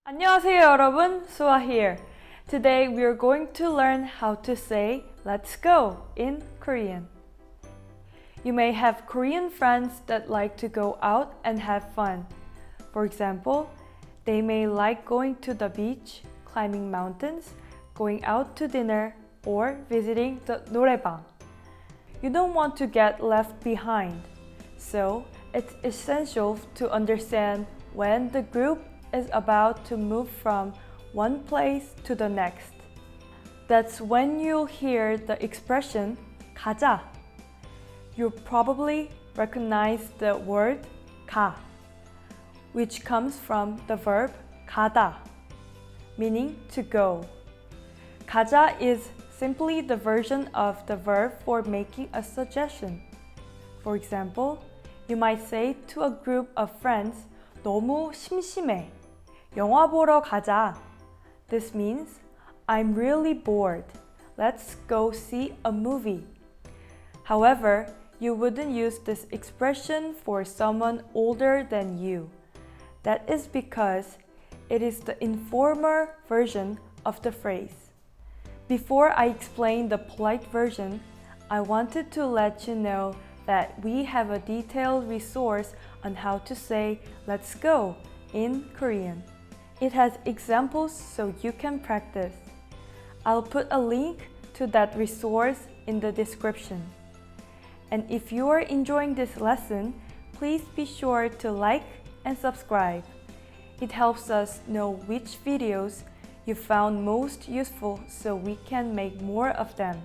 안녕하세요 여러분, Suah here. Today we are going to learn how to say let's go in Korean. You may have Korean friends that like to go out and have fun. For example, they may like going to the beach, climbing mountains, going out to dinner, or visiting the 노래방. You don't want to get left behind, so it's essential to understand when the group is about to move from one place to the next. That's when you'll hear the expression 가자. You'll probably recognize the word 가, which comes from the verb 가다, meaning to go. 가자 is simply the version of the verb for making a suggestion. For example, you might say to a group of friends, 너무 심심해. 영화 보러 가자. This means, I'm really bored. Let's go see a movie. However, you wouldn't use this expression for someone older than you. That is because it is the informal version of the phrase. Before I explain the polite version, I wanted to let you know that we have a detailed resource on how to say let's go in Korean. It has examples so you can practice. I'll put a link to that resource in the description. And if you are enjoying this lesson, please be sure to like and subscribe. It helps us know which videos you found most useful so we can make more of them.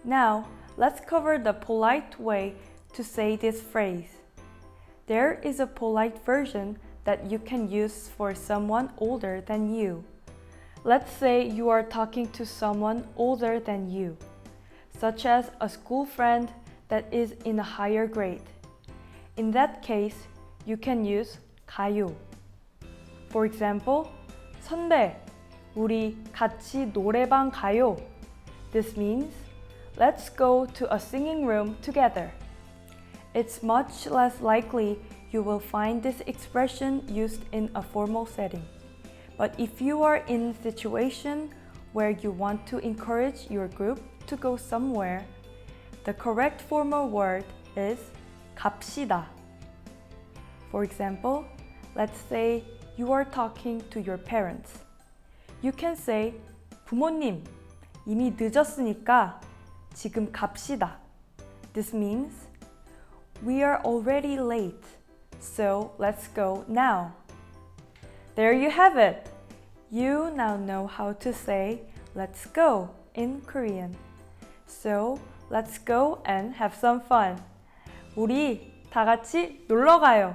Now, let's cover the polite way to say this phrase. There is a polite version that you can use for someone older than you. Let's say you are talking to someone older than you, such as a school friend that is in a higher grade. In that case, you can use 가요. For example, 선배, 우리 같이 노래방 가요. This means, let's go to a singing room together. It's much less likely you will find this expression used in a formal setting. But if you are in a situation where you want to encourage your group to go somewhere, the correct formal word is 갑시다. For example, let's say you are talking to your parents. You can say, 부모님, 이미 늦었으니까 지금 갑시다. This means, we are already late, so let's go now. There you have it! You now know how to say let's go in Korean. So, let's go and have some fun. 우리 다 같이 놀러 가요.